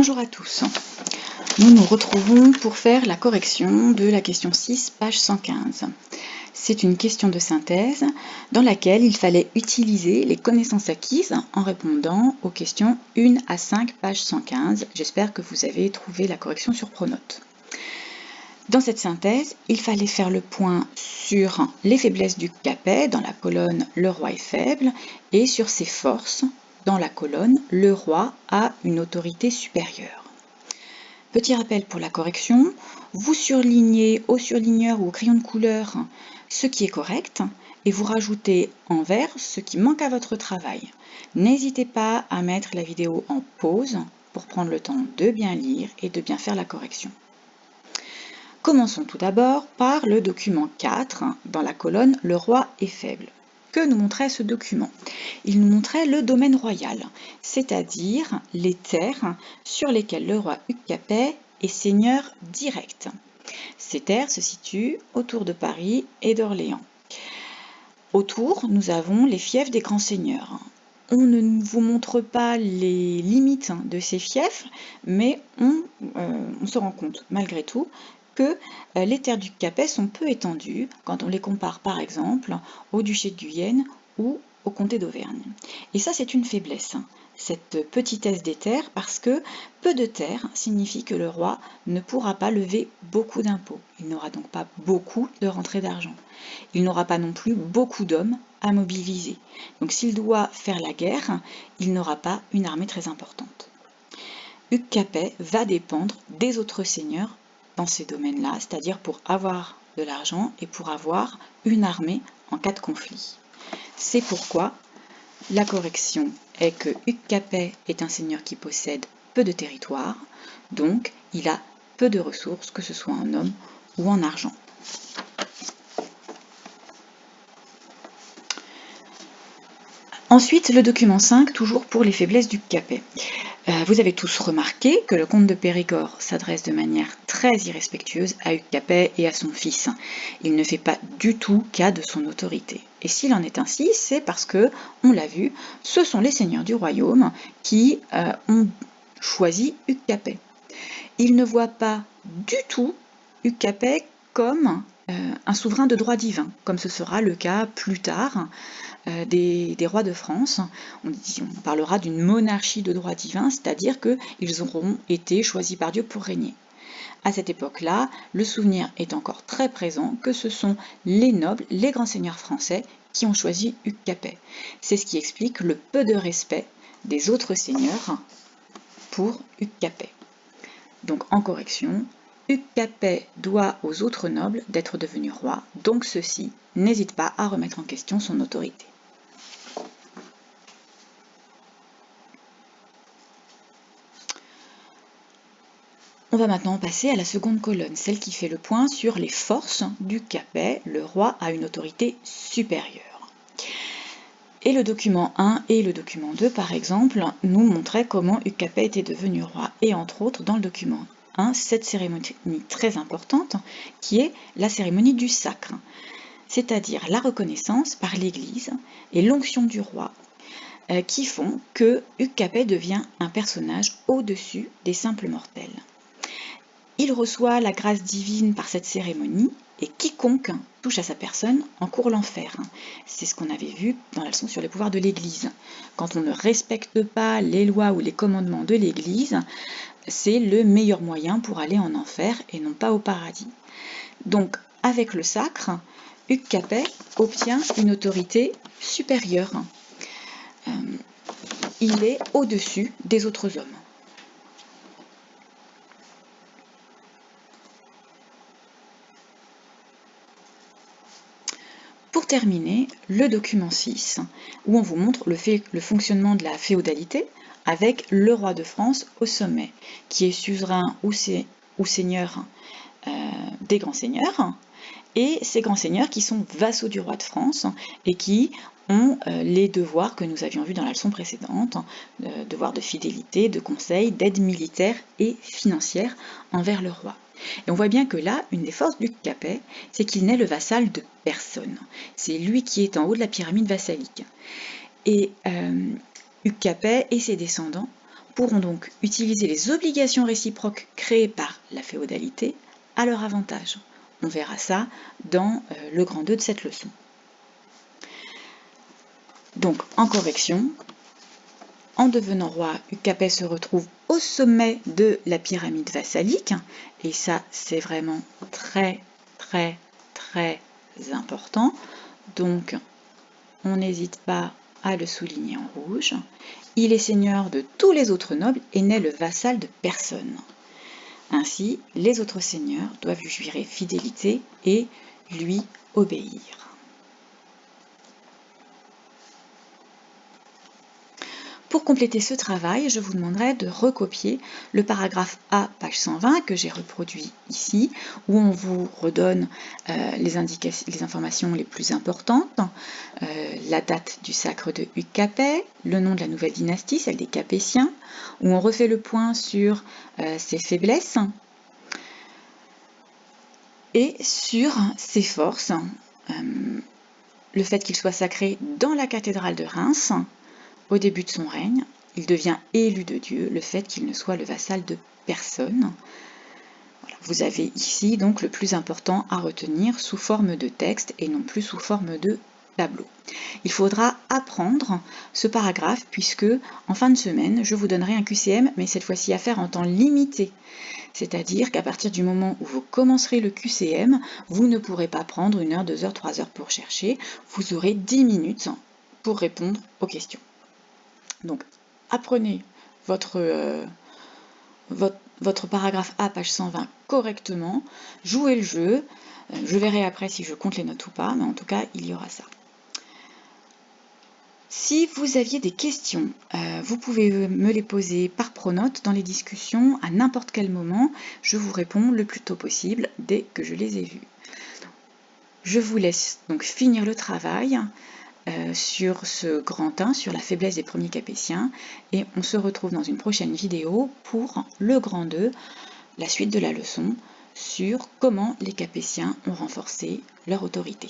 Bonjour à tous, nous nous retrouvons pour faire la correction de la question 6, page 115. C'est une question de synthèse dans laquelle il fallait utiliser les connaissances acquises en répondant aux questions 1 à 5, page 115. J'espère que vous avez trouvé la correction sur Pronote. Dans cette synthèse, il fallait faire le point sur les faiblesses du Capet dans la colonne « Le roi est faible » et sur ses forces dans la colonne « Le roi a une autorité supérieure ». Petit rappel pour la correction, vous surlignez au surligneur ou au crayon de couleur ce qui est correct et vous rajoutez en vert ce qui manque à votre travail. N'hésitez pas à mettre la vidéo en pause pour prendre le temps de bien lire et de bien faire la correction. Commençons tout d'abord par le document 4 dans la colonne « Le roi est faible ». Que nous montrait ce document? Il nous montrait le domaine royal, c'est-à-dire les terres sur lesquelles le roi Hugues Capet est seigneur direct. Ces terres se situent autour de Paris et d'Orléans. Autour, nous avons les fiefs des grands seigneurs. On ne vous montre pas les limites de ces fiefs, mais on se rend compte malgré tout que les terres du Capet sont peu étendues quand on les compare par exemple au duché de Guyenne ou au comté d'Auvergne. Et ça, c'est une faiblesse, cette petitesse des terres, parce que peu de terres signifie que le roi ne pourra pas lever beaucoup d'impôts. Il n'aura donc pas beaucoup de rentrées d'argent. Il n'aura pas non plus beaucoup d'hommes à mobiliser. Donc s'il doit faire la guerre, il n'aura pas une armée très importante. Hugues Capet va dépendre des autres seigneurs dans ces domaines-là, c'est-à-dire pour avoir de l'argent et pour avoir une armée en cas de conflit. C'est pourquoi la correction est que Hugues Capet est un seigneur qui possède peu de territoire, donc il a peu de ressources, que ce soit en hommes ou en argent. Ensuite, le document 5, toujours pour les faiblesses du Capet. Vous avez tous remarqué que le comte de Périgord s'adresse de manière très irrespectueuse à Hugues Capet et à son fils. Il ne fait pas du tout cas de son autorité. Et s'il en est ainsi, c'est parce que, on l'a vu, ce sont les seigneurs du royaume qui ont choisi Hugues Capet. Ils ne voient pas du tout Hugues Capet comme un souverain de droit divin, comme ce sera le cas plus tard des rois de France. On parlera d'une monarchie de droit divin, c'est-à-dire qu'ils auront été choisis par Dieu pour régner. À cette époque-là, le souvenir est encore très présent que ce sont les nobles, les grands seigneurs français qui ont choisi Hugues Capet. C'est ce qui explique le peu de respect des autres seigneurs pour Hugues Capet. Donc en correction, Hugues Capet doit aux autres nobles d'être devenu roi, donc ceux-ci n'hésitent pas à remettre en question son autorité. On va maintenant passer à la seconde colonne, celle qui fait le point sur les forces du Capet. Le roi a une autorité supérieure. Et le document 1 et le document 2, par exemple, nous montraient comment Hugues Capet était devenu roi. Et entre autres, dans le document 1, cette cérémonie très importante, qui est la cérémonie du sacre, c'est-à-dire la reconnaissance par l'Église et l'onction du roi, qui font que Hugues Capet devient un personnage au-dessus des simples mortels. Il reçoit la grâce divine par cette cérémonie et quiconque touche à sa personne encourt l'enfer. C'est ce qu'on avait vu dans la leçon sur les pouvoirs de l'Église. Quand on ne respecte pas les lois ou les commandements de l'Église, c'est le meilleur moyen pour aller en enfer et non pas au paradis. Donc, avec le sacre, Hugues Capet obtient une autorité supérieure. Il est au-dessus des autres hommes. Pour terminer, le document 6, où on vous montre le fonctionnement de la féodalité avec le roi de France au sommet, qui est suzerain ou seigneur des grands seigneurs, et ces grands seigneurs qui sont vassaux du roi de France et qui ont les devoirs que nous avions vus dans la leçon précédente, devoirs de fidélité, de conseil, d'aide militaire et financière envers le roi. Et on voit bien que là, une des forces du Capet, c'est qu'il n'est le vassal de personne. C'est lui qui est en haut de la pyramide vassalique. Et Hugues Capet et ses descendants pourront donc utiliser les obligations réciproques créées par la féodalité à leur avantage. On verra ça dans le grand 2 de cette leçon. Donc, en correction, en devenant roi, Hugues se retrouve au sommet de la pyramide vassalique, et ça, c'est vraiment très, très, très important. Donc, on n'hésite pas à le souligner en rouge. Il est seigneur de tous les autres nobles et n'est le vassal de personne. Ainsi, les autres seigneurs doivent lui jurer fidélité et lui obéir. Pour compléter ce travail, je vous demanderai de recopier le paragraphe A, page 120, que j'ai reproduit ici, où on vous redonne les informations les plus importantes, la date du sacre de Hugues Capet, le nom de la nouvelle dynastie, celle des Capétiens, où on refait le point sur ses faiblesses et sur ses forces, le fait qu'il soit sacré dans la cathédrale de Reims. Au début de son règne, il devient élu de Dieu, le fait qu'il ne soit le vassal de personne. Voilà, vous avez ici donc le plus important à retenir sous forme de texte et non plus sous forme de tableau. Il faudra apprendre ce paragraphe puisque en fin de semaine, je vous donnerai un QCM, mais cette fois-ci à faire en temps limité. C'est-à-dire qu'à partir du moment où vous commencerez le QCM, vous ne pourrez pas prendre 1 heure, 2 heures, 3 heures pour chercher. Vous aurez 10 minutes pour répondre aux questions. Donc, apprenez votre paragraphe A, page 120, correctement, jouez le jeu. Je verrai après si je compte les notes ou pas, mais en tout cas, il y aura ça. Si vous aviez des questions, vous pouvez me les poser par pronote dans les discussions à n'importe quel moment. Je vous réponds le plus tôt possible dès que je les ai vues. Je vous laisse donc finir le travail sur ce grand 1, sur la faiblesse des premiers Capétiens, et on se retrouve dans une prochaine vidéo pour le grand 2, la suite de la leçon, sur comment les Capétiens ont renforcé leur autorité.